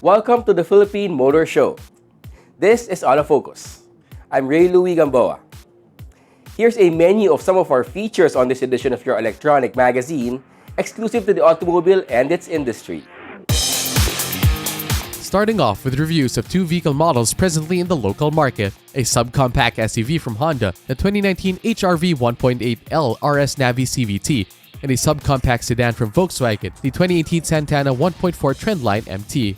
Welcome to the Philippine Motor Show. This is Autofocus. I'm Ray Louis Gamboa. Here's a menu of some of our features on this edition of your electronic magazine, exclusive to the automobile and its industry. Starting off with reviews of two vehicle models presently in the local market, a subcompact SUV from Honda, the 2019 HR-V 1.8L RS Navi CVT, and a subcompact sedan from Volkswagen, the 2018 Santana 1.4 Trendline MT.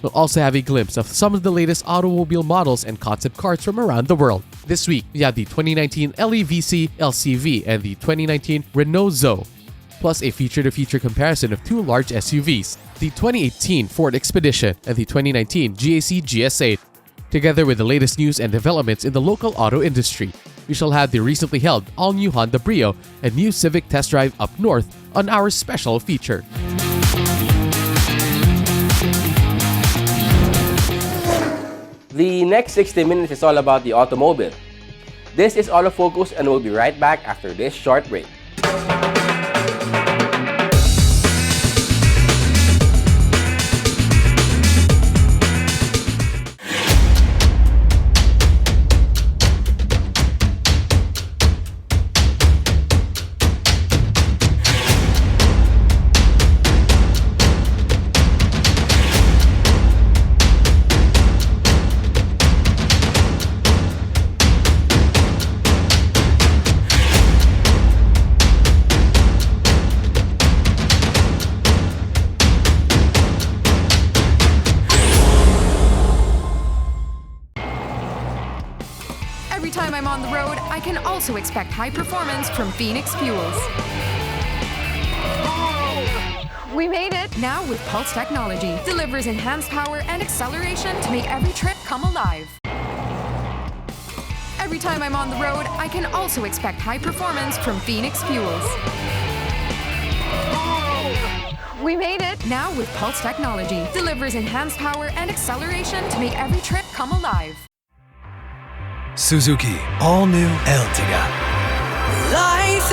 We'll also have a glimpse of some of the latest automobile models and concept cars from around the world. This week, we have the 2019 LEVC LCV and the 2019 Renault Zoe, plus a feature-to-feature comparison of two large SUVs, the 2018 Ford Expedition and the 2019 GAC GS8, together with the latest news and developments in the local auto industry. We shall have the recently held all-new Honda Brio and new Civic test drive up north on our special feature. The next 60 minutes is all about the automobile. This is Autofocus and we'll be right back after this short break. Every time I'm on the road, I can also expect high performance from Phoenix Fuels. We made it! Now with Pulse technology, delivers enhanced power and acceleration to make every trip come alive. Every time I'm on the road, I can also expect high performance from Phoenix Fuels. We made it! Now with Pulse technology, delivers enhanced power and acceleration to make every trip come alive. Suzuki all-new Ertiga. Life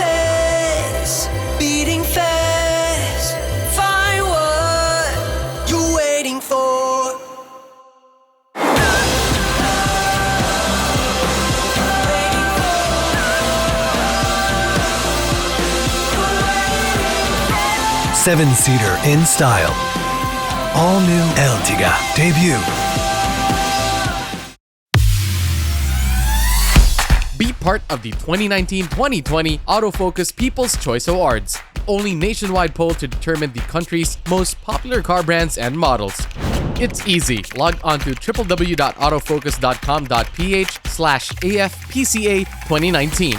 is beating fast. Find what you're waiting for. Seven-seater in style. All-new Ertiga debut. Be part of the 2019-2020 Autofocus People's Choice Awards, the only nationwide poll to determine the country's most popular car brands and models. It's easy. Log on to www.autofocus.com.ph/AFPCA 2019.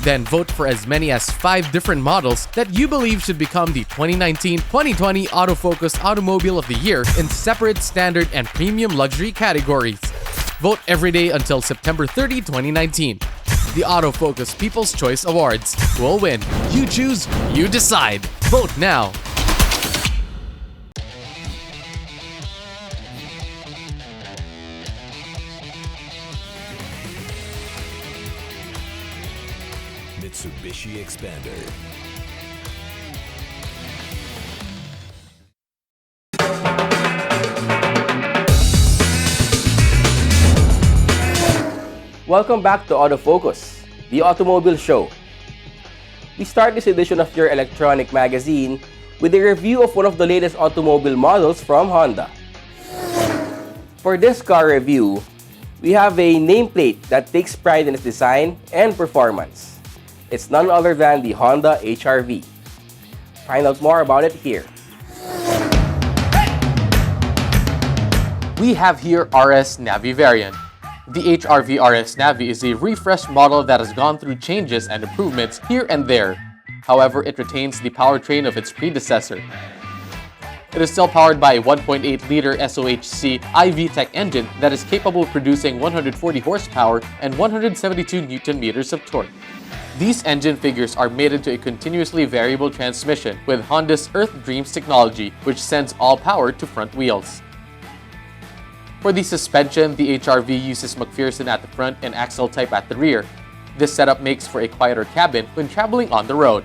Then vote for as many as 5 different models that you believe should become the 2019-2020 Autofocus Automobile of the Year in separate standard and premium luxury categories. Vote every day until September 30, 2019. The Autofocus People's Choice Awards will win. You choose, you decide. Vote now. Mitsubishi Xpander. Welcome back to Autofocus, the automobile show. We start this edition of your electronic magazine with a review of one of the latest automobile models from Honda. For this car review, we have a nameplate that takes pride in its design and performance. It's none other than the Honda HR-V. Find out more about it here. We have here RS Navi variant. The HR-V RS Navi is a refreshed model that has gone through changes and improvements here and there. However, it retains the powertrain of its predecessor. It is still powered by a 1.8-liter SOHC iVTEC engine that is capable of producing 140 horsepower and 172 Nm of torque. These engine figures are mated to a continuously variable transmission with Honda's Earth Dreams technology, which sends all power to front wheels. For the suspension, the HR-V uses McPherson at the front and Axle type at the rear. This setup makes for a quieter cabin when traveling on the road.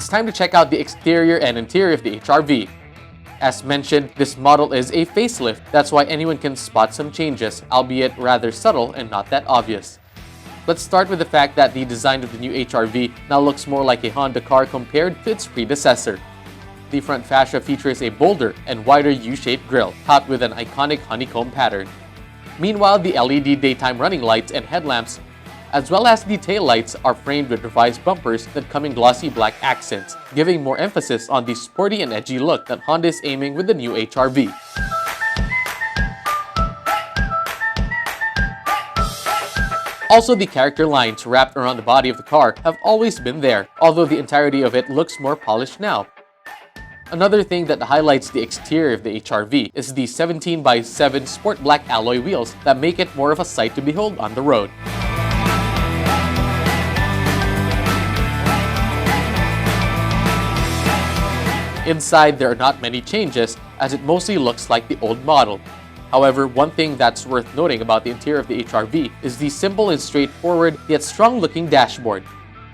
it's time to check out the exterior and interior of the HR-V. As mentioned, this model is a facelift, that's why anyone can spot some changes, albeit rather subtle and not that obvious. Let's start with the fact that the design of the new HR-V now looks more like a Honda car compared to its predecessor. The front fascia features a bolder and wider U-shaped grille, topped with an iconic honeycomb pattern. Meanwhile, the LED daytime running lights and headlamps, as well as the taillights, are framed with revised bumpers that come in glossy black accents, giving more emphasis on the sporty and edgy look that Honda is aiming with the new HR-V. Also, the character lines wrapped around the body of the car have always been there, although the entirety of it looks more polished now. Another thing that highlights the exterior of the HR-V is the 17x7 sport black alloy wheels that make it more of a sight to behold on the road. Inside, there are not many changes, as it mostly looks like the old model. However, one thing that's worth noting about the interior of the HR-V is the simple and straightforward yet strong-looking dashboard.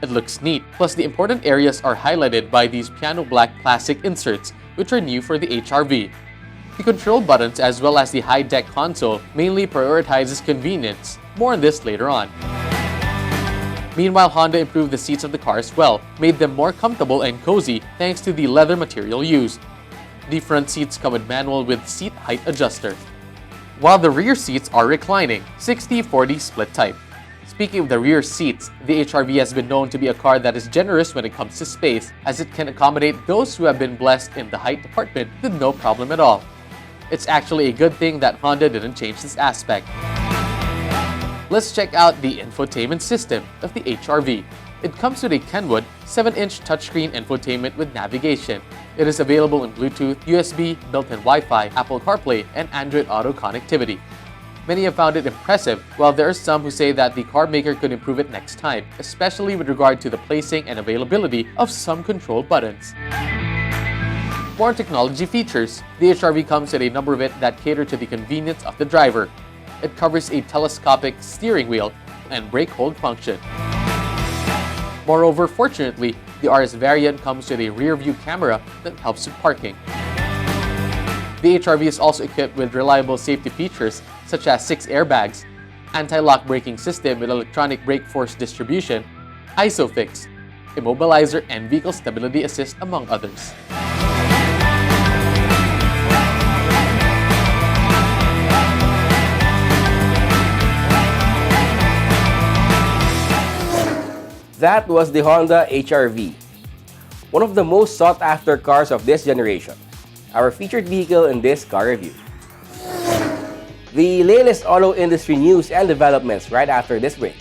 It looks neat, plus the important areas are highlighted by these piano black plastic inserts, which are new for the HR-V. The control buttons as well as the high-deck console mainly prioritizes convenience. More on this later on. Meanwhile, Honda improved the seats of the car as well, made them more comfortable and cozy thanks to the leather material used. The front seats come with manual with seat height adjuster, while the rear seats are reclining, 60-40 split type. Speaking of the rear seats, the HR-V has been known to be a car that is generous when it comes to space, as it can accommodate those who have been blessed in the height department with no problem at all. It's actually a good thing that Honda didn't change this aspect. Let's check out the infotainment system of the HR-V. It comes with a Kenwood 7-inch touchscreen infotainment with navigation. It is available in Bluetooth, USB, built-in Wi-Fi, Apple CarPlay, and Android Auto connectivity. Many have found it impressive, while there are some who say that the car maker could improve it next time, especially with regard to the placing and availability of some control buttons. More technology features. The HR-V comes with a number of it that cater to the convenience of the driver. It covers a telescopic steering wheel and brake hold function. Moreover, fortunately, the RS variant comes with a rear-view camera that helps with parking. The HR-V is also equipped with reliable safety features such as 6 airbags, anti-lock braking system with electronic brake force distribution, ISOFIX, immobilizer, and vehicle stability assist, among others. That was the Honda HR-V, one of the most sought-after cars of this generation, our featured vehicle in this car review. The latest auto industry news and developments right after this break.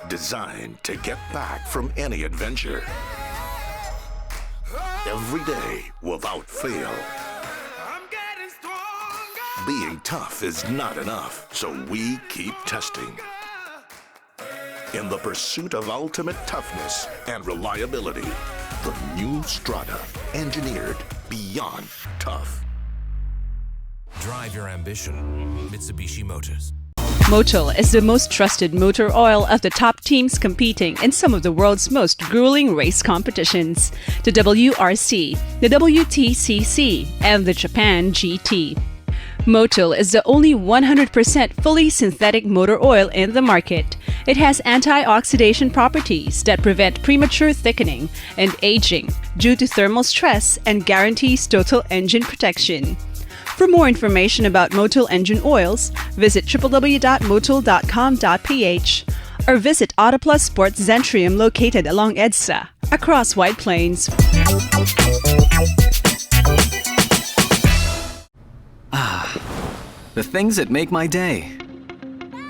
Designed to get back from any adventure. Every day without fail. Being tough is not enough, so we keep testing. In the pursuit of ultimate toughness and reliability, the new Strada, engineered beyond tough. Drive your ambition. Mitsubishi Motors. Motul is the most trusted motor oil of the top teams competing in some of the world's most grueling race competitions, the WRC, the WTCC, and the Japan GT. Motul is the only 100% fully synthetic motor oil in the market. It has antioxidant properties that prevent premature thickening and aging due to thermal stress and guarantees total engine protection. For more information about Motul engine oils, visit www.motul.com.ph or visit Autoplus Sports Zentrium located along EDSA, across White Plains. The things that make my day.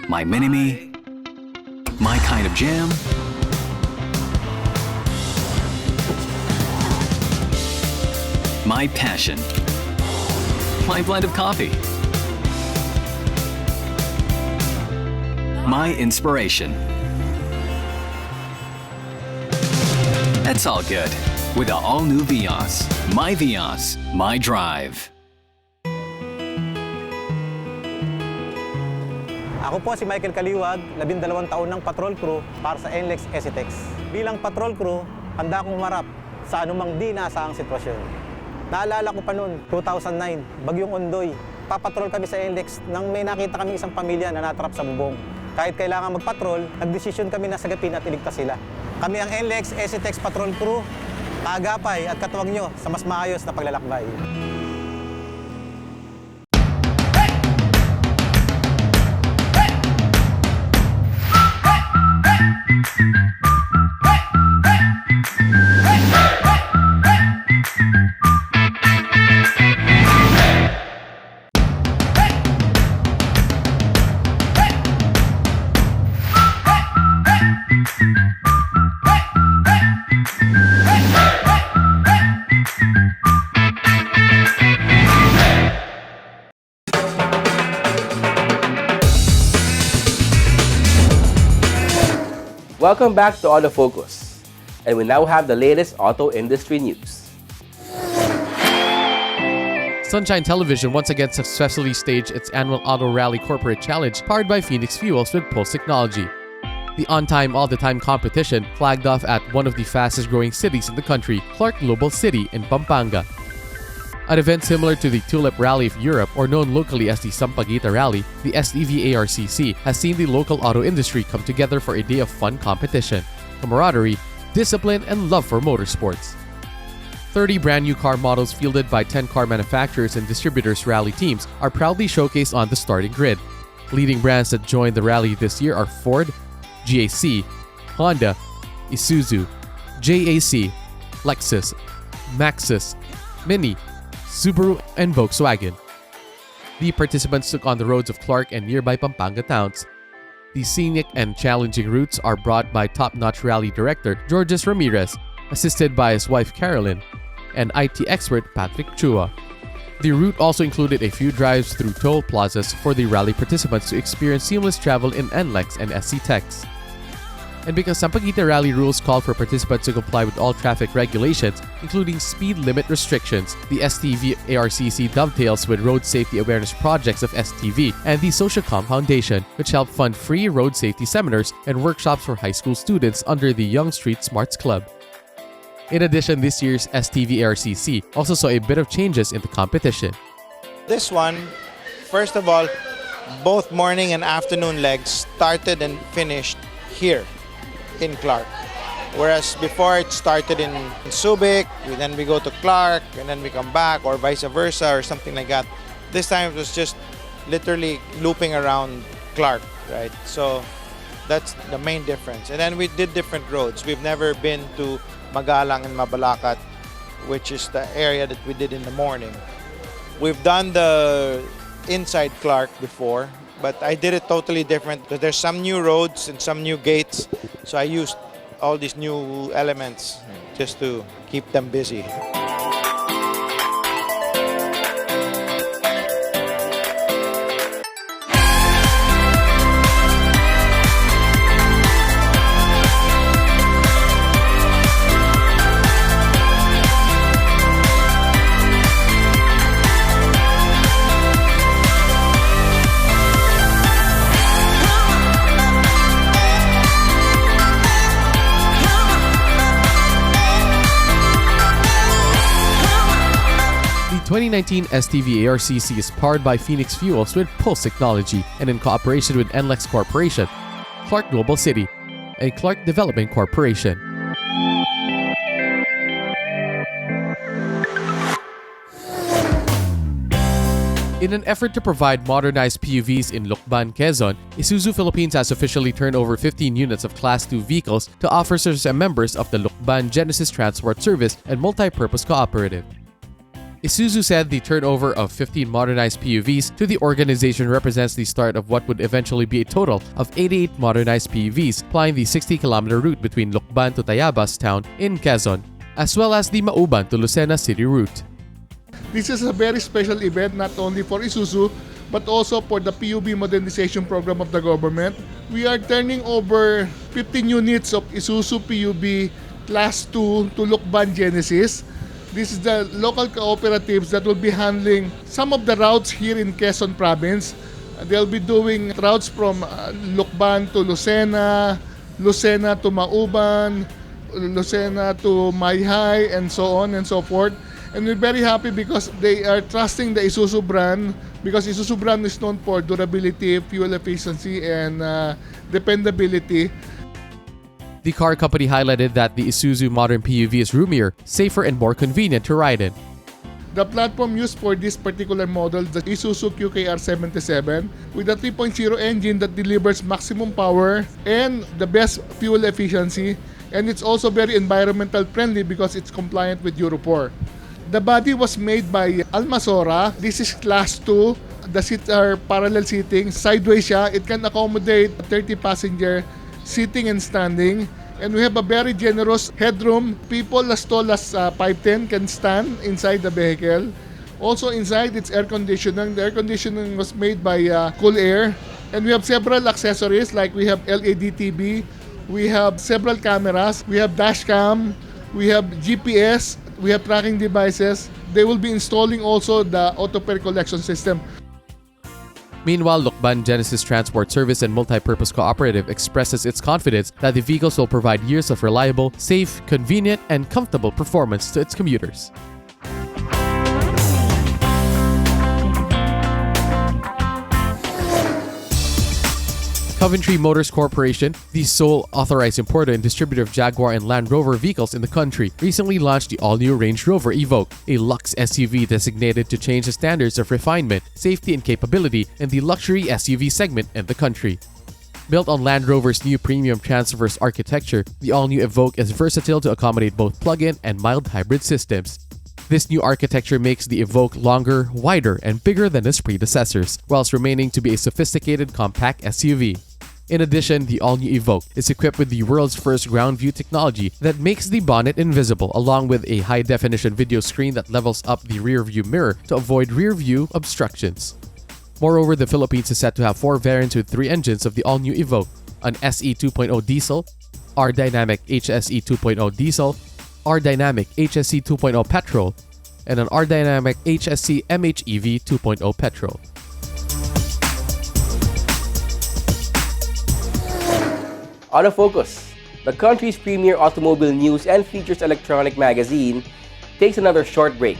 My mini-me, my kind of jam, my passion, my blend of coffee, my inspiration. That's all good with the all-new Vios. My Vios, my drive. Ako po si Michael Kaliwag, 12 taon ng patrol crew para sa NLEX ECTEX. Bilang patrol crew, handa akong humarap sa anumang di naasahang sitwasyon. Naalala ko pa noon, 2009, Bagyong Ondoy. Papatrol kami sa NLEX nang may nakita kami isang pamilya na natrap sa bubong. Kahit kailangan magpatrol, nagdesisyon kami na sagapin at iligtas sila. Kami ang NLEX ECTEX Patrol Crew, kaagapay at katuwang nyo sa mas maayos na paglalakbay. Welcome back to Autofocus, and we now have the latest auto industry news. Sunshine Television once again successfully staged its annual Auto Rally Corporate Challenge powered by Phoenix Fuels with Pulse Technology. The on-time, all-the-time competition flagged off at one of the fastest-growing cities in the country, Clark Global City in Pampanga. An event similar to the Tulip Rally of Europe, or known locally as the Sampaguita Rally, the STV ARCC has seen the local auto industry come together for a day of fun competition, camaraderie, discipline, and love for motorsports. 30 brand new car models fielded by 10 car manufacturers and distributors rally teams are proudly showcased on the starting grid. Leading brands that joined the rally this year are Ford, GAC, Honda, Isuzu, JAC, Lexus, Maxus, Mini, Subaru, and Volkswagen. The participants took on the roads of Clark and nearby Pampanga towns. The scenic and challenging routes are brought by top-notch rally director Georges Ramirez, assisted by his wife Carolyn, and IT expert Patrick Chua. The route also included a few drives through toll plazas for the rally participants to experience seamless travel in NLEX and SC-TEX. And because Sampaguita Rally rules call for participants to comply with all traffic regulations, including speed limit restrictions, the STV ARCC dovetails with road safety awareness projects of STV and the Socialcom Foundation, which help fund free road safety seminars and workshops for high school students under the Young Street Smarts Club. In addition, this year's STV ARCC also saw a bit of changes in the competition. This one, first of all, both morning and afternoon legs started and finished here in Clark. Whereas before it started in Subic, then we go to Clark, and then we come back, or vice versa, or something like that. This time it was just literally looping around Clark, right? So that's the main difference. And then we did different roads. We've never been to Magalang and Mabalacat, which is the area that we did in the morning. We've done the inside Clark before, but I did it totally different because there's some new roads and some new gates. So I used all these new elements just to keep them busy. The 2019 STV ARCC is powered by Phoenix Fuels with Pulse Technology and in cooperation with NLEX Corporation, Clark Global City, and Clark Development Corporation. In an effort to provide modernized PUVs in Lucban, Quezon, Isuzu Philippines has officially turned over 15 units of Class II vehicles to officers and members of the Lucban Genesis Transport Service and Multi-Purpose Cooperative. Isuzu said the turnover of 15 modernized PUVs to the organization represents the start of what would eventually be a total of 88 modernized PUVs plying the 60-kilometer route between Lucban to Tayabas town in Quezon, as well as the Mauban to Lucena city route. This is a very special event not only for Isuzu but also for the PUV modernization program of the government. We are turning over 15 units of Isuzu PUV Class 2 to Lucban Genesis. This is the local cooperatives that will be handling some of the routes here in Quezon Province. They'll be doing routes from Lucban to Lucena, Lucena to Mauban, Lucena to Mayhay, and so on and so forth. And we're very happy because they are trusting the Isuzu brand, because Isuzu brand is known for durability, fuel efficiency, and dependability. The car company highlighted that the Isuzu modern PUV is roomier, safer, and more convenient to ride in. The platform used for this particular model, the Isuzu QKR77, with a 3.0 engine that delivers maximum power and the best fuel efficiency, and it's also very environmental friendly because it's compliant with Euro 4. The body was made by Almasora. This is Class 2. The seats are parallel seating. Sideways siya. It can accommodate 30 passenger sitting and standing. And we have a very generous headroom. People as tall as 5'10" can stand inside the vehicle. Also inside, it's air conditioning. The air conditioning was made by Cool Air. And we have several accessories like we have LED TV. We have several cameras. We have dash cam. We have GPS. We have tracking devices. They will be installing also the auto fare collection system. Meanwhile, Lucban Genesis Transport Service and Multi-Purpose Cooperative expresses its confidence that the vehicles will provide years of reliable, safe, convenient, and comfortable performance to its commuters. Coventry Motors Corporation, the sole authorized importer and distributor of Jaguar and Land Rover vehicles in the country, recently launched the all-new Range Rover Evoque, a luxe SUV designated to change the standards of refinement, safety, and capability in the luxury SUV segment in the country. Built on Land Rover's new premium Transverse architecture, the all-new Evoque is versatile to accommodate both plug-in and mild hybrid systems. This new architecture makes the Evoque longer, wider, and bigger than its predecessors, whilst remaining to be a sophisticated compact SUV. In addition, the all-new Evoque is equipped with the world's first ground view technology that makes the bonnet invisible, along with a high-definition video screen that levels up the rear-view mirror to avoid rear-view obstructions. Moreover, the Philippines is set to have 4 variants with 3 engines of the all-new Evoque: an SE 2.0 diesel, R-Dynamic HSE 2.0 diesel, R-Dynamic HSE 2.0 petrol, and an R-Dynamic HSE MHEV 2.0 petrol. Autofocus, the country's premier automobile news and features electronic magazine, takes another short break.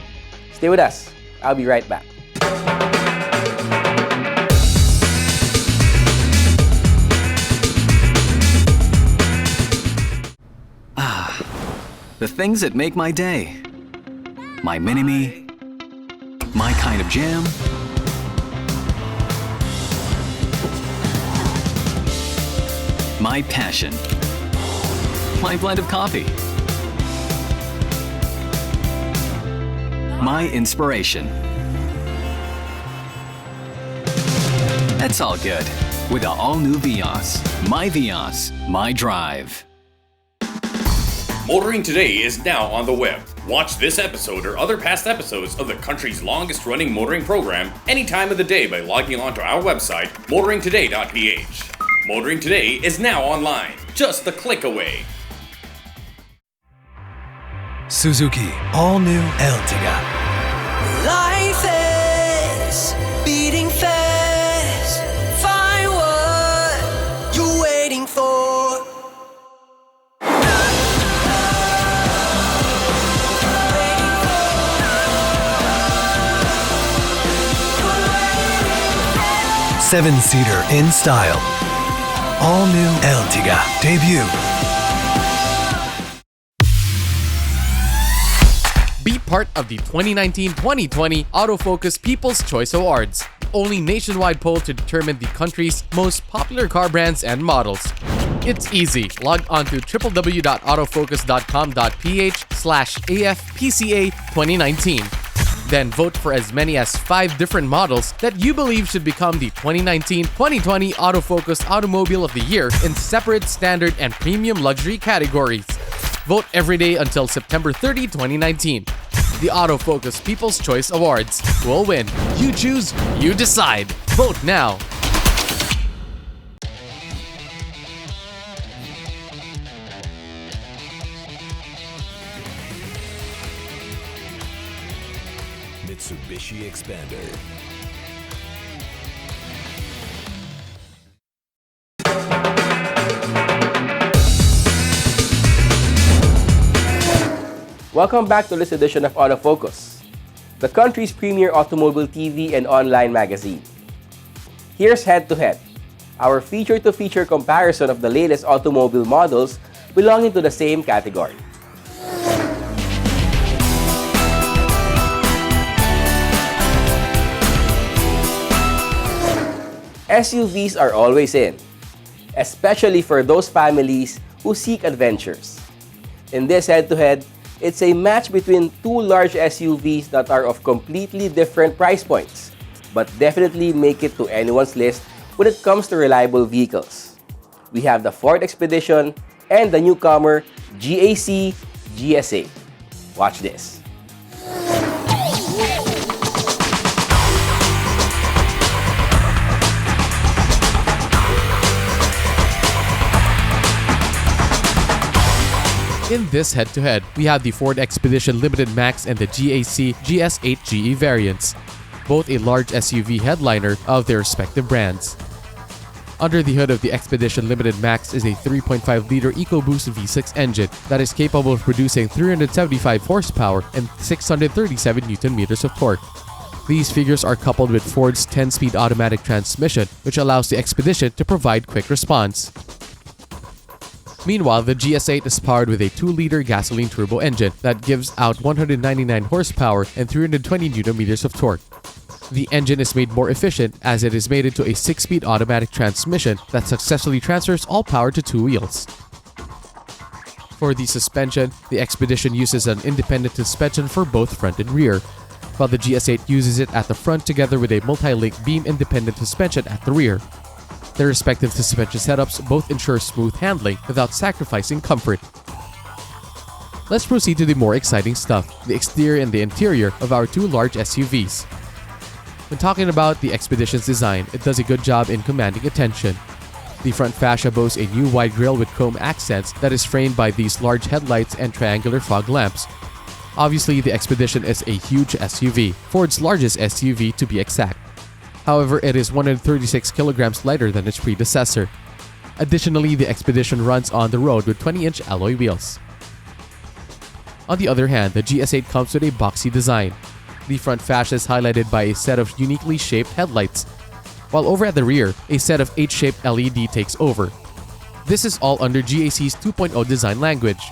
Stay with us. I'll be right back. The things that make my day. My mini-me. My kind of jam. My passion. My blend of coffee. My inspiration. That's all good with the all-new Vios. My Vios, my drive. Motoring Today is now on the web. Watch this episode or other past episodes of the country's longest-running motoring program any time of the day by logging on to our website, motoringtoday.ph. Motoring Today is now online, just a click away. Suzuki All-New Ertiga. Life is beating fast. Find what you're waiting for. Seven-seater in style. All-New Ertiga debut. Be part of the 2019-2020 Autofocus People's Choice Awards, the only nationwide poll to determine the country's most popular car brands and models. It's easy. Log on to www.autofocus.com.ph/AFPCA 2019. Then vote for as many as 5 different models that you believe should become the 2019-2020 Autofocus Automobile of the Year in separate standard and premium luxury categories. Vote every day until September 30, 2019. The Autofocus People's Choice Awards will win. You choose, you decide. Vote now. Mitsubishi Expander. Welcome back to this edition of Autofocus, the country's premier automobile TV and online magazine. Here's Head to Head, our feature-to-feature comparison of the latest automobile models belonging to the same category. SUVs are always in, especially for those families who seek adventures. In this head-to-head, it's a match between two large SUVs that are of completely different price points, but definitely make it to anyone's list when it comes to reliable vehicles. We have the Ford Expedition and the newcomer GAC GS8. Watch this. In this head-to-head, we have the Ford Expedition Limited Max and the GAC GS8 GE variants, both a large SUV headliner of their respective brands. Under the hood of the Expedition Limited Max is a 3.5-liter EcoBoost V6 engine that is capable of producing 375 horsepower and 637 Nm of torque. These figures are coupled with Ford's 10-speed automatic transmission, which allows the Expedition to provide quick response. Meanwhile, the GS8 is powered with a 2-liter gasoline turbo engine that gives out 199 horsepower and 320 Nm of torque. The engine is made more efficient as it is mated to a 6-speed automatic transmission that successfully transfers all power to 2 wheels. For the suspension, the Expedition uses an independent suspension for both front and rear, while the GS8 uses it at the front together with a multi-link beam independent suspension at the rear. Their respective suspension setups both ensure smooth handling without sacrificing comfort. Let's proceed to the more exciting stuff, the exterior and the interior of our two large SUVs. When talking about the Expedition's design, it does a good job in commanding attention. The front fascia boasts a new wide grille with chrome accents that is framed by these large headlights and triangular fog lamps. Obviously, the Expedition is a huge SUV, Ford's largest SUV to be exact. However, it is 136 kilograms lighter than its predecessor. Additionally, the Expedition runs on the road with 20-inch alloy wheels. On the other hand, the GS8 comes with a boxy design. The front fascia is highlighted by a set of uniquely shaped headlights, while over at the rear, a set of H-shaped LED takes over. This is all under GAC's 2.0 design language.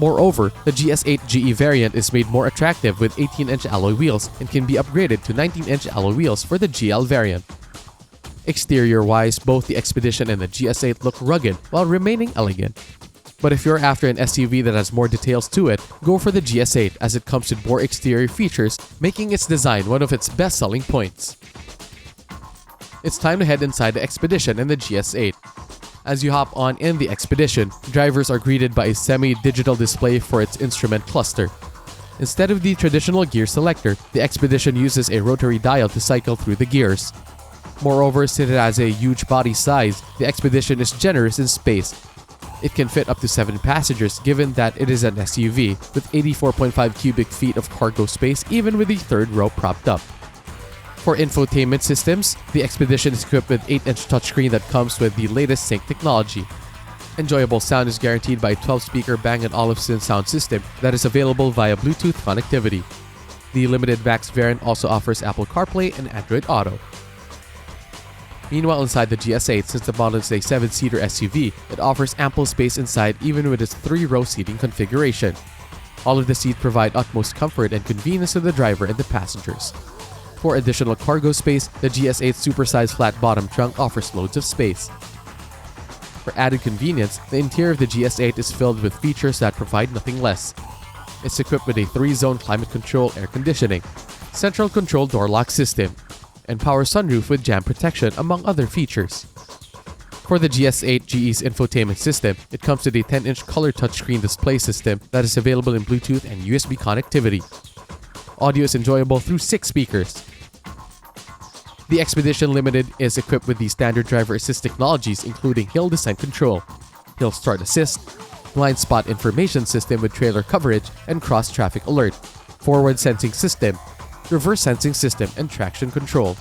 Moreover, the GS8 GE variant is made more attractive with 18-inch alloy wheels and can be upgraded to 19-inch alloy wheels for the GL variant. Exterior-wise, both the Expedition and the GS8 look rugged while remaining elegant. But if you're after an SUV that has more details to it, go for the GS8 as it comes with more exterior features, making its design one of its best selling points. It's time to head inside the Expedition and the GS8. As you hop on in the Expedition, drivers are greeted by a semi-digital display for its instrument cluster. Instead of the traditional gear selector, the Expedition uses a rotary dial to cycle through the gears. Moreover, since it has a huge body size, the Expedition is generous in space. It can fit up to 7 passengers given that it is an SUV, with 84.5 cubic feet of cargo space even with the third row propped up. For infotainment systems, the Expedition is equipped with 8-inch touchscreen that comes with the latest sync technology. Enjoyable sound is guaranteed by a 12-speaker Bang & Olufsen sound system that is available via Bluetooth connectivity. The Limited Max variant also offers Apple CarPlay and Android Auto. Meanwhile, inside the GS8, since the model is a 7-seater SUV, it offers ample space inside even with its 3-row seating configuration. All of the seats provide utmost comfort and convenience to the driver and the passengers. For additional cargo space, the GS8's supersized flat-bottom trunk offers loads of space. For added convenience, the interior of the GS8 is filled with features that provide nothing less. It's equipped with a 3-zone climate control air conditioning, central control door lock system, and power sunroof with jam protection, among other features. For the GS8 GE's infotainment system, it comes with a 10-inch color touchscreen display system that is available in Bluetooth and USB connectivity. Audio is enjoyable through 6 speakers. The Expedition Limited is equipped with the standard driver assist technologies including hill descent control, hill start assist, blind spot information system with trailer coverage and cross traffic alert, forward sensing system, reverse sensing system, and traction control.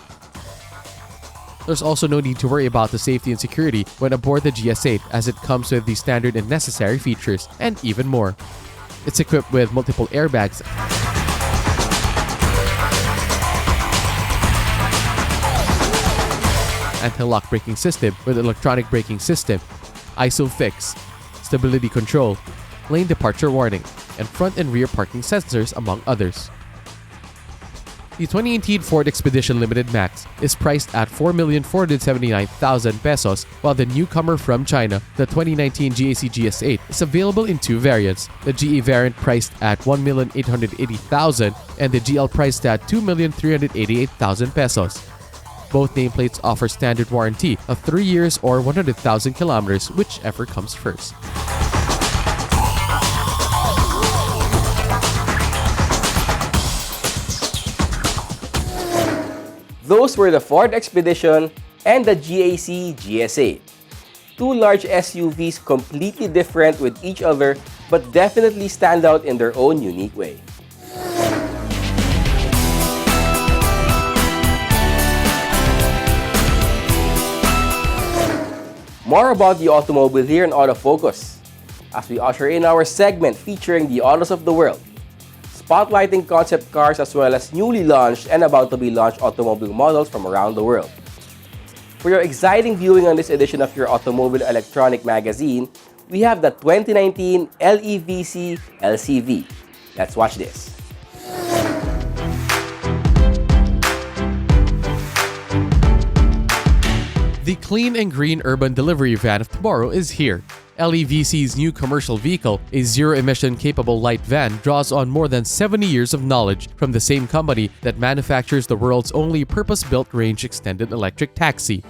There's also no need to worry about the safety and security when aboard the GS8 as it comes with the standard and necessary features and even more. It's equipped with multiple airbags, anti-lock braking system with electronic braking system, ISOFIX, stability control, lane departure warning, and front and rear parking sensors, among others. The 2018 Ford Expedition Limited Max is priced at 4,479,000 pesos, while the newcomer from China, the 2019 GAC GS8, is available in 2 variants, the GE variant priced at 1,880,000 and the GL priced at 2,388,000 pesos. Both nameplates offer standard warranty of 3 years or 100,000 kilometers, whichever comes first. Those were the Ford Expedition and the GAC GS8. 2 large SUVs completely different with each other but definitely stand out in their own unique way. More about the automobile here in Autofocus as we usher in our segment featuring the autos of the world, spotlighting concept cars as well as newly launched and about to be launched automobile models from around the world. For your exciting viewing on this edition of your Automobile Electronic Magazine, we have the 2019 LEVC LCV. Let's watch this. The clean and green urban delivery van of tomorrow is here. LEVC's new commercial vehicle, a zero-emission capable light van, draws on more than 70 years of knowledge from the same company that manufactures the world's only purpose-built range-extended electric taxi.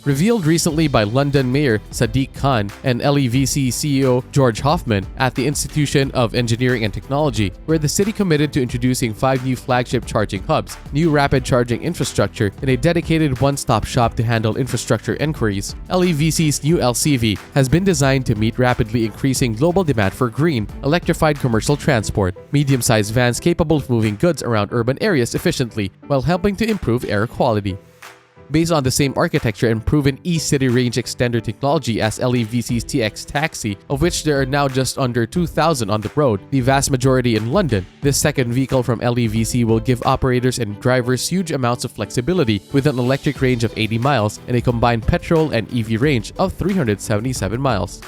Revealed recently by London Mayor Sadiq Khan and LEVC CEO George Hoffman at the Institution of Engineering and Technology, where the city committed to introducing 5 new flagship charging hubs, new rapid charging infrastructure, and a dedicated one-stop shop to handle infrastructure inquiries. LEVC's new LCV has been designed to meet rapidly increasing global demand for green, electrified commercial transport, medium-sized vans capable of moving goods around urban areas efficiently while helping to improve air quality. Based on the same architecture and proven e-city range extender technology as LEVC's TX Taxi, of which there are now just under 2,000 on the road, the vast majority in London, this second vehicle from LEVC will give operators and drivers huge amounts of flexibility with an electric range of 80 miles and a combined petrol and EV range of 377 miles.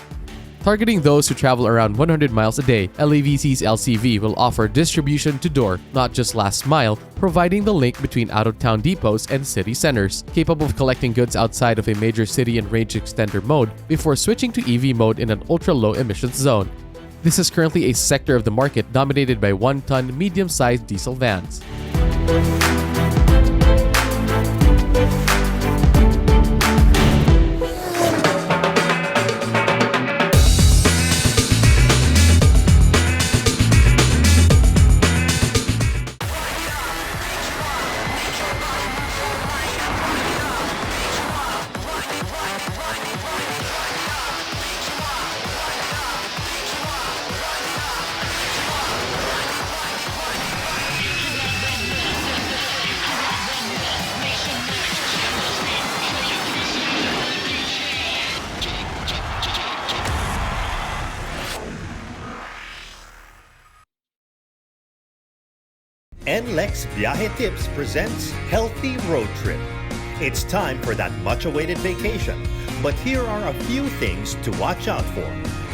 Targeting those who travel around 100 miles a day, LEVC's LCV will offer distribution to door, not just last mile, providing the link between out-of-town depots and city centers, capable of collecting goods outside of a major city in range extender mode before switching to EV mode in an ultra-low emissions zone. This is currently a sector of the market dominated by 1-ton medium-sized diesel vans. NLEX Viaje Tips presents Healthy Road Trip. It's time for that much-awaited vacation, but here are a few things to watch out for.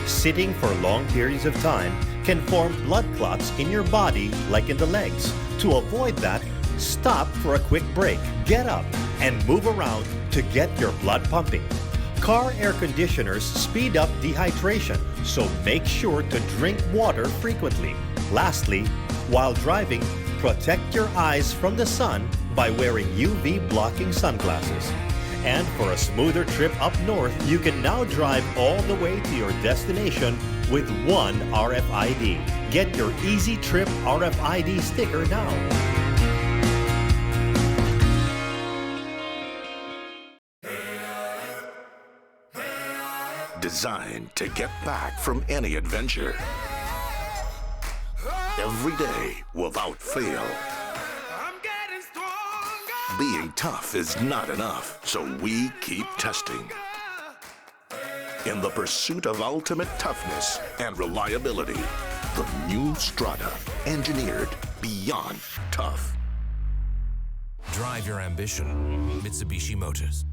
Sitting for long periods of time can form blood clots in your body like in the legs. To avoid that, stop for a quick break, get up, and move around to get your blood pumping. Car air conditioners speed up dehydration, so make sure to drink water frequently. Lastly, While driving, protect your eyes from the sun by wearing UV blocking sunglasses. And for a smoother trip up north, you can now drive all the way to your destination with one RFID. Get your Easy Trip RFID sticker now. Designed to get back from any adventure. Every day without fail. Being tough is not enough, so we keep testing. In the pursuit of ultimate toughness and reliability, the new Strada, engineered beyond tough. Drive your ambition. Mitsubishi Motors.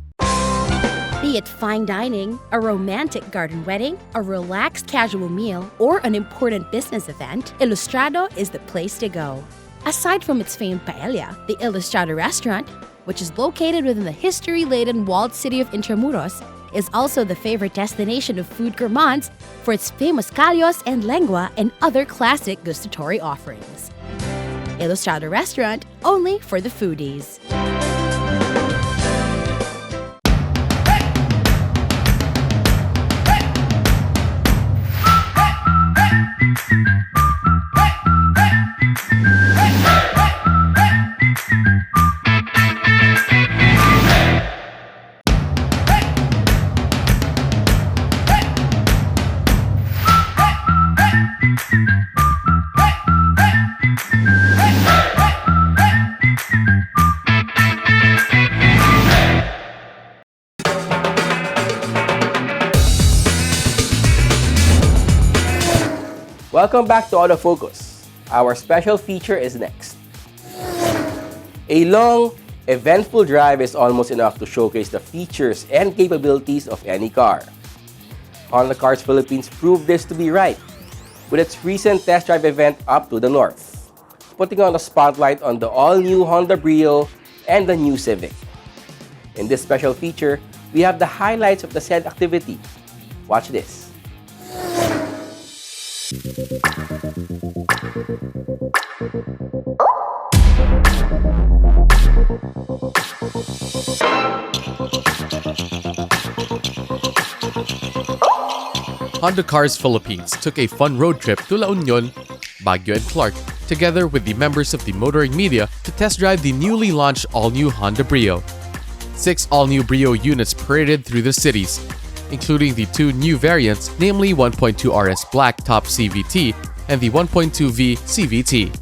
Be it fine dining, a romantic garden wedding, a relaxed casual meal, or an important business event, Ilustrado is the place to go. Aside from its famed paella, the Ilustrado restaurant, which is located within the history-laden walled city of Intramuros, is also the favorite destination of food gourmands for its famous callos and lengua and other classic gustatory offerings. Ilustrado restaurant, only for the foodies. Welcome back to Autofocus. Our special feature is next. A long, eventful drive is almost enough to showcase the features and capabilities of any car. Honda Cars Philippines proved this to be right with its recent test drive event up to the north, putting on a spotlight on the all-new Honda Brio and the new Civic. In this special feature, we have the highlights of the said activity. Watch this. Honda Cars Philippines took a fun road trip to La Union, Baguio and Clark, together with the members of the motoring media to test drive the newly launched all-new Honda Brio. 6 all-new Brio units paraded through the cities, including the 2 new variants, namely 1.2 RS Black Top CVT and the 1.2V CVT.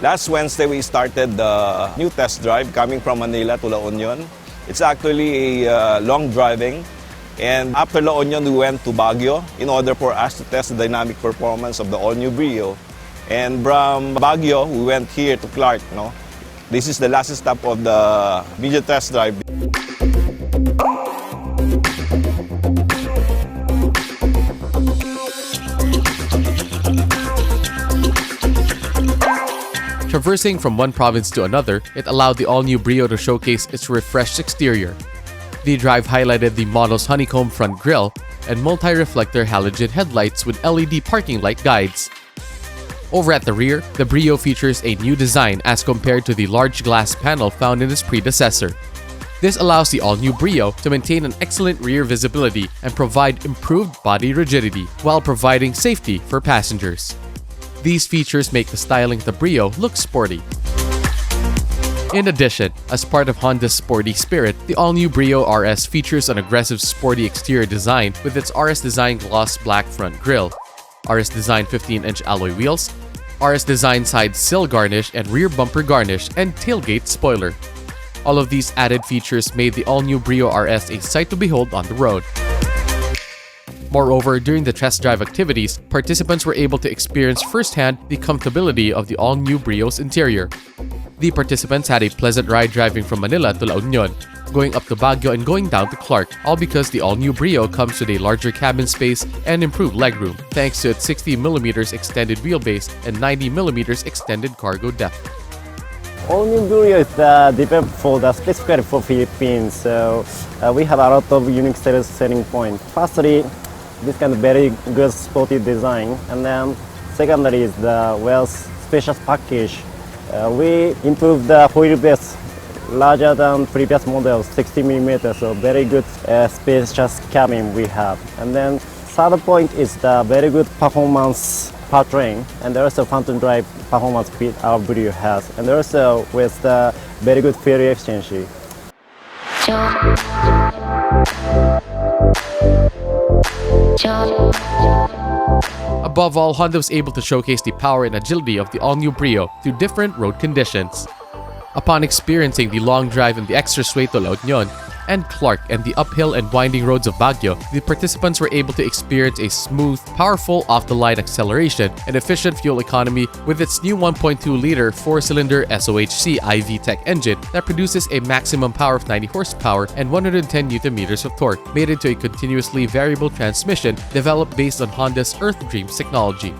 Last Wednesday, we started the new test drive coming from Manila to La Union. It's actually a long driving. And after La Union, we went to Baguio in order for us to test the dynamic performance of the all-new Brio. And from Baguio, we went here to Clark. No? This is the last stop of the video test drive. Traversing from one province to another, it allowed the all-new Brio to showcase its refreshed exterior. The drive highlighted the model's honeycomb front grille and multi-reflector halogen headlights with LED parking light guides. Over at the rear, the Brio features a new design as compared to the large glass panel found in its predecessor. This allows the all-new Brio to maintain an excellent rear visibility and provide improved body rigidity while providing safety for passengers. These features make the styling of the Brio look sporty. In addition, as part of Honda's sporty spirit, the all-new Brio RS features an aggressive sporty exterior design with its RS Design gloss black front grille, RS Design 15-inch alloy wheels, RS Design side sill garnish and rear bumper garnish, and tailgate spoiler. All of these added features made the all-new Brio RS a sight to behold on the road. Moreover, during the test drive activities, participants were able to experience firsthand the comfortability of the all-new Brio's interior. The participants had a pleasant ride driving from Manila to La Union, going up to Baguio and going down to Clark, all because the all-new Brio comes with a larger cabin space and improved legroom, thanks to its 60mm extended wheelbase and 90mm extended cargo depth. All-new Brio is developed for the specifically for Philippines, so we have a lot of unique selling points. Firstly, this kind of very good sporty design, and then secondly is the well spacious package. We improved the wheelbase larger than previous models, 60 millimeters, so very good spacious cabin we have. And then third point is the very good performance powertrain, and also phantom drive performance our Brio has, and also with the very good fuel efficiency. Above all, Honda was able to showcase the power and agility of the all-new Brio through different road conditions. Upon experiencing the long drive in the Expressway to La Union and Clark and the uphill and winding roads of Baguio, the participants were able to experience a smooth, powerful off-the-line acceleration and efficient fuel economy with its new 1.2-liter 4-cylinder SOHC IV-Tech engine that produces a maximum power of 90 horsepower and 110 Nm of torque, made into a continuously variable transmission developed based on Honda's Earth Dreams technology.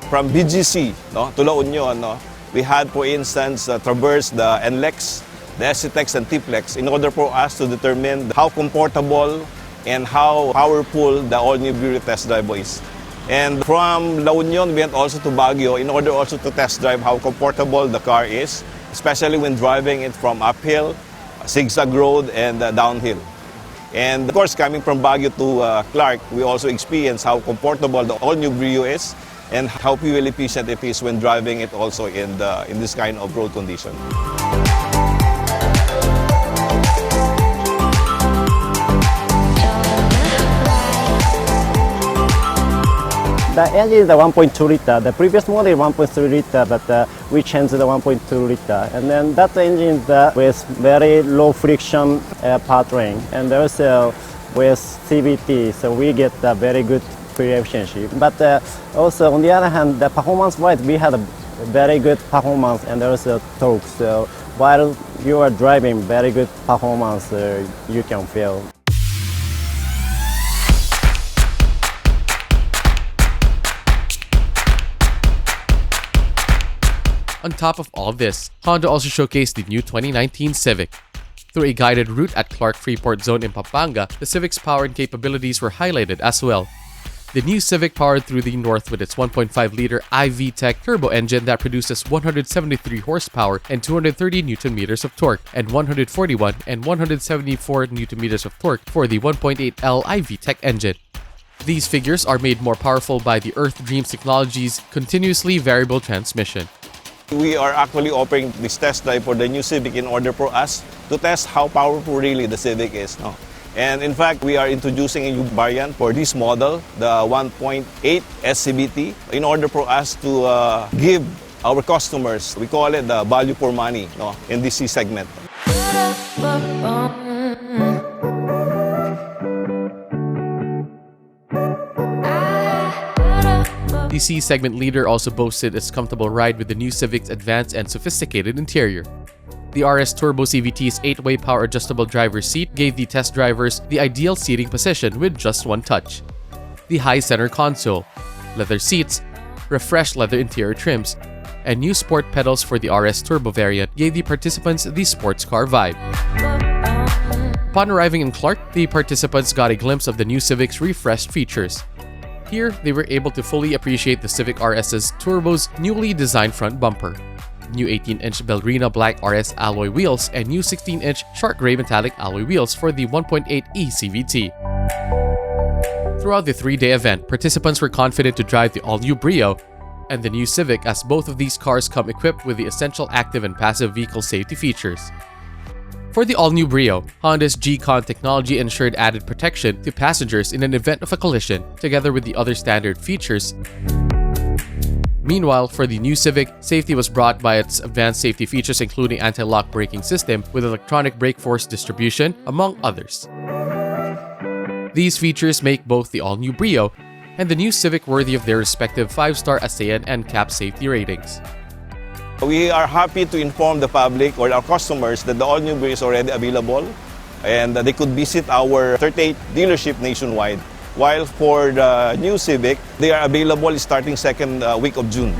From BGC to La Union, we had, for instance, traversed the NLEX, the SCTEX and TPLEX in order for us to determine how comfortable and how powerful the all-new Brio test drive is. And from La Union, we went also to Baguio in order also to test drive how comfortable the car is, especially when driving it from uphill, zigzag road, and downhill. And of course, coming from Baguio to Clark, we also experienced how comfortable the all-new Brio is and how fuel efficient it is when driving it also in this kind of road condition. The engine is the 1.2 liter. The previous model is 1.3 liter, but we changed the 1.2 liter. And then that engine is with very low friction powertrain, and also with CVT, so we get a very good fuel efficiency. But also, on the other hand, the performance-wise, we had a very good performance and also torque. So while you are driving, very good performance you can feel. On top of all this, Honda also showcased the new 2019 Civic. Through a guided route at Clark Freeport Zone in Pampanga, the Civic's power and capabilities were highlighted as well. The new Civic powered through the north with its 1.5-liter IV-Tech turbo engine that produces 173 horsepower and 230 Nm of torque, and 141 and 174 Nm of torque for the 1.8L IV-Tech engine. These figures are made more powerful by the Earth Dreams Technology's continuously variable transmission. We are actually offering this test drive for the new Civic in order for us to test how powerful really the Civic is. And in fact, we are introducing a new variant for this model, the 1.8 SCVT, in order for us to give our customers, we call it the value for money in this C segment. The C-segment leader also boasted its comfortable ride with the new Civic's advanced and sophisticated interior. The RS Turbo CVT's 8-way power-adjustable driver's seat gave the test drivers the ideal seating position with just one touch. The high center console, leather seats, refreshed leather interior trims, and new sport pedals for the RS Turbo variant gave the participants the sports car vibe. Upon arriving in Clark, the participants got a glimpse of the new Civic's refreshed features. Here, they were able to fully appreciate the Civic RS's Turbo's newly designed front bumper, new 18-inch Ballerina Black RS alloy wheels, and new 16-inch Shark Gray metallic alloy wheels for the 1.8E CVT. Throughout the 3-day event, participants were confident to drive the all-new Brio and the new Civic, as both of these cars come equipped with the essential active and passive vehicle safety features. For the all-new Brio, Honda's G-Con technology ensured added protection to passengers in an event of a collision, together with the other standard features. Meanwhile, for the new Civic, safety was brought by its advanced safety features including anti-lock braking system with electronic brake force distribution, among others. These features make both the all-new Brio and the new Civic worthy of their respective 5-star ASEAN and CAP safety ratings. We are happy to inform the public or our customers that the all-new Brio is already available and they could visit our 38 dealership nationwide. While for the new Civic, they are available starting second week of June.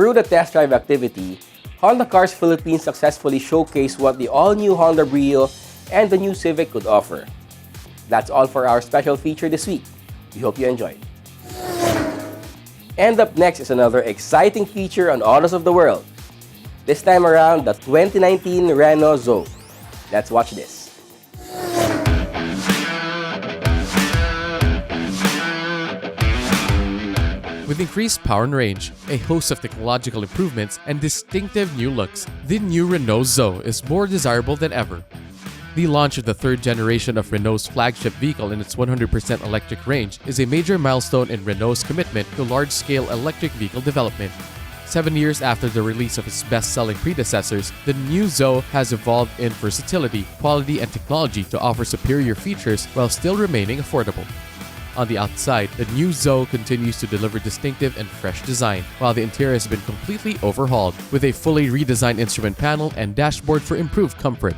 through the test drive activity, Honda Cars Philippines successfully showcased what the all-new Honda Brio and the new Civic could offer. That's all for our special feature this week. We hope you enjoyed. And up next is another exciting feature on Autos of the World. This time around, the 2019 Renault Zoe. Let's watch this. With increased power and range, a host of technological improvements, and distinctive new looks, the new Renault Zoe is more desirable than ever. The launch of the third generation of Renault's flagship vehicle in its 100% electric range is a major milestone in Renault's commitment to large-scale electric vehicle development. 7 years after the release of its best-selling predecessors, the new Zoe has evolved in versatility, quality, and technology to offer superior features while still remaining affordable. On the outside, the new Zoe continues to deliver distinctive and fresh design, while the interior has been completely overhauled, with a fully redesigned instrument panel and dashboard for improved comfort.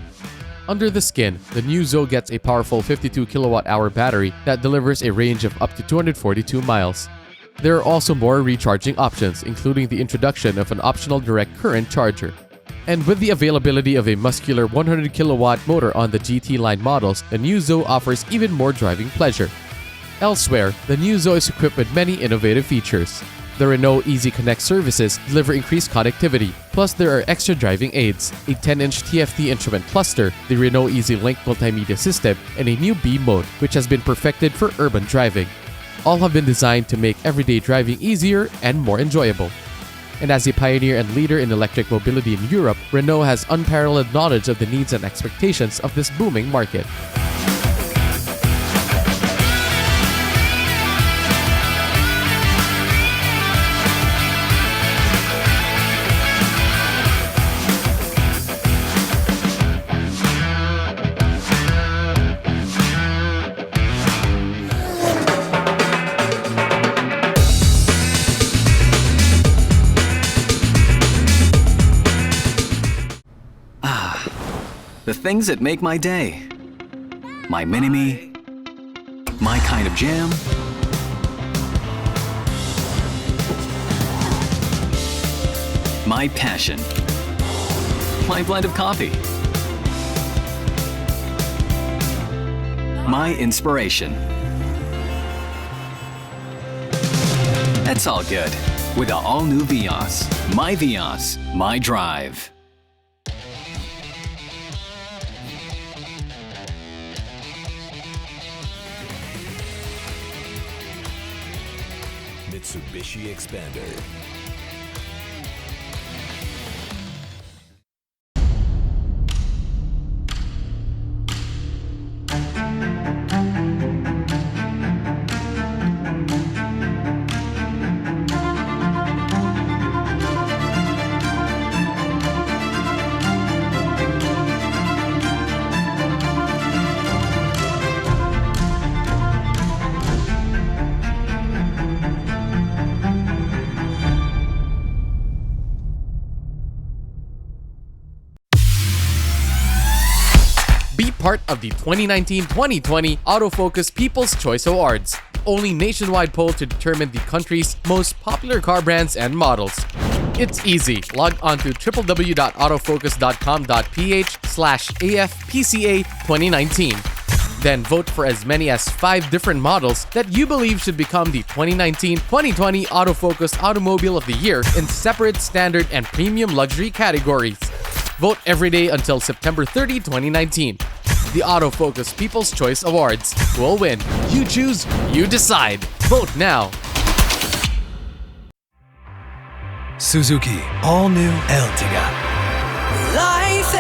Under the skin, the new Zoe gets a powerful 52 kilowatt-hour battery that delivers a range of up to 242 miles. There are also more recharging options, including the introduction of an optional direct current charger. And with the availability of a muscular 100 kilowatt motor on the GT line models, the new Zoe offers even more driving pleasure. Elsewhere, the new Zoe is equipped with many innovative features. The Renault Easy Connect services deliver increased connectivity, plus there are extra driving aids, a 10-inch TFT instrument cluster, the Renault Easy Link multimedia system, and a new B mode, which has been perfected for urban driving. All have been designed to make everyday driving easier and more enjoyable. And as a pioneer and leader in electric mobility in Europe, Renault has unparalleled knowledge of the needs and expectations of this booming market. The things that make my day. My mini-me. My kind of jam. My passion. My blend of coffee. My inspiration. That's all good with the all-new Vios. My Vios, my drive. Mitsubishi Xpander. Part of the 2019-2020 Autofocus People's Choice Awards, only nationwide poll to determine the country's most popular car brands and models. It's easy. Log on to www.autofocus.com.ph/AFPCA 2019. Then vote for as many as 5 different models that you believe should become the 2019-2020 Autofocus Automobile of the Year in separate standard and premium luxury categories. Vote every day until September 30, 2019. The Autofocus People's Choice Awards will win. You choose, you decide. Vote now. Suzuki All New Ertiga. Life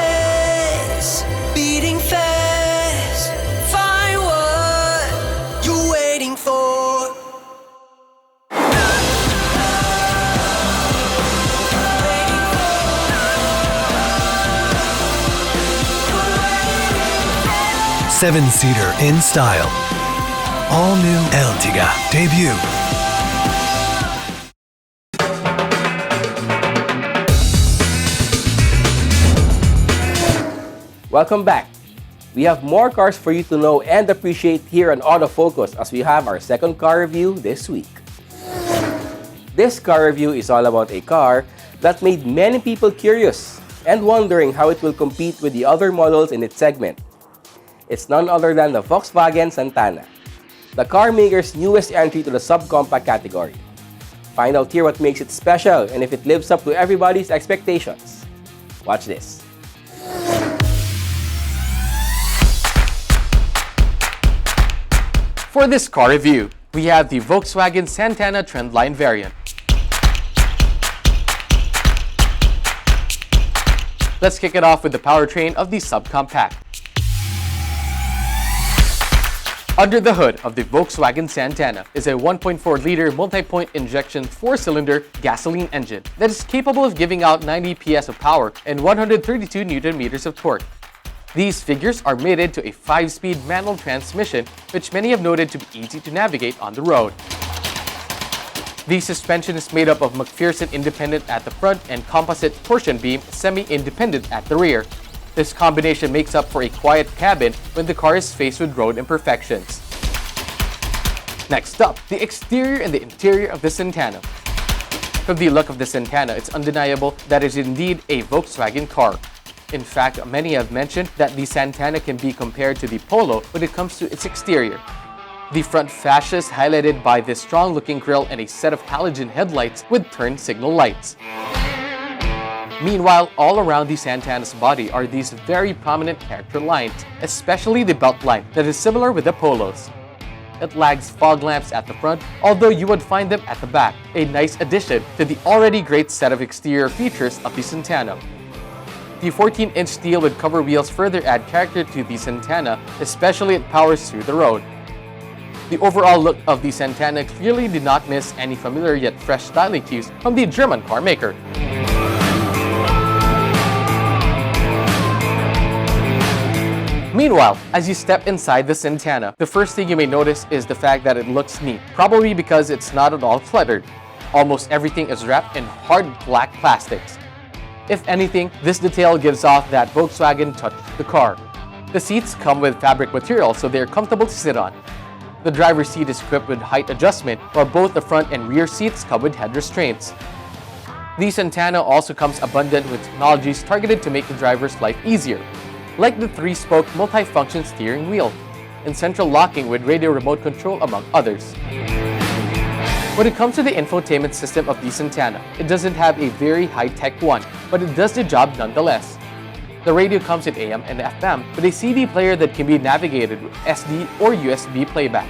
is beating fast. Find what you're waiting for. Seven-seater in style. All New Ertiga debut. Welcome back. We have more cars for you to know and appreciate here on Autofocus as we have our second car review this week. This car review is all about a car that made many people curious and wondering how it will compete with the other models in its segment. It's none other than the Volkswagen Santana, the car maker's newest entry to the subcompact category. Find out here what makes it special and if it lives up to everybody's expectations. Watch this. For this car review, we have the Volkswagen Santana Trendline variant. Let's kick it off with the powertrain of the subcompact. Under the hood of the Volkswagen Santana is a 1.4-liter multi-point injection 4-cylinder gasoline engine that is capable of giving out 90 PS of power and 132 Nm of torque. These figures are mated to a 5-speed manual transmission, which many have noted to be easy to navigate on the road. The suspension is made up of McPherson independent at the front and composite torsion beam semi-independent at the rear. This combination makes up for a quiet cabin when the car is faced with road imperfections. Next up, the exterior and the interior of the Santana. From the look of the Santana, it's undeniable that it is indeed a Volkswagen car. In fact, many have mentioned that the Santana can be compared to the Polo when it comes to its exterior. The front fascia is highlighted by this strong-looking grille and a set of halogen headlights with turn signal lights. Meanwhile, all around the Santana's body are these very prominent character lines, especially the belt line that is similar with the Polos. It lags fog lamps at the front, although you would find them at the back, a nice addition to the already great set of exterior features of the Santana. The 14-inch steel with cover wheels further add character to the Santana, especially it powers through the road. The overall look of the Santana clearly did not miss any familiar yet fresh styling cues from the German car maker. Meanwhile, as you step inside the Santana, the first thing you may notice is the fact that it looks neat, probably because it's not at all cluttered. Almost everything is wrapped in hard black plastics. If anything, this detail gives off that Volkswagen touch to the car. The seats come with fabric material, so they're comfortable to sit on. The driver's seat is equipped with height adjustment, while both the front and rear seats come with head restraints. The Santana also comes abundant with technologies targeted to make the driver's life easier, like the 3-spoke multi-function steering wheel and central locking with radio remote control, among others. When it comes to the infotainment system of the Santana, it doesn't have a very high-tech one, but it does the job nonetheless. The radio comes in AM and FM with a CD player that can be navigated with SD or USB playback.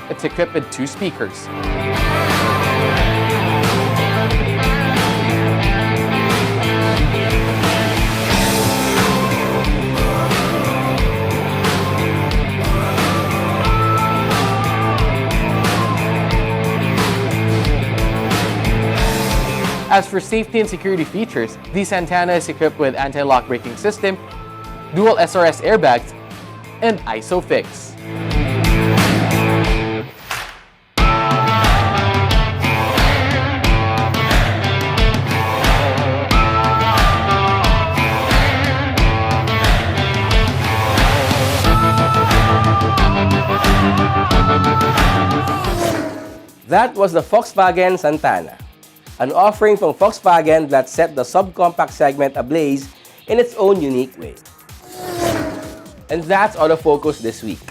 It's equipped with 2 speakers. As for safety and security features, the Santana is equipped with anti-lock braking system, dual SRS airbags, and ISOFIX. That was the Volkswagen Santana, an offering from Volkswagen that set the subcompact segment ablaze in its own unique way. And that's Autofocus this week.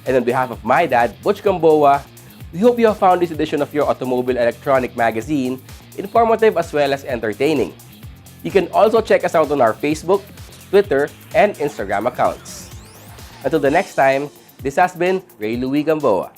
And on behalf of my dad, Butch Gamboa, we hope you have found this edition of your Automobile Electronic magazine informative as well as entertaining. You can also check us out on our Facebook, Twitter, and Instagram accounts. Until the next time, this has been Ray Louis Gamboa.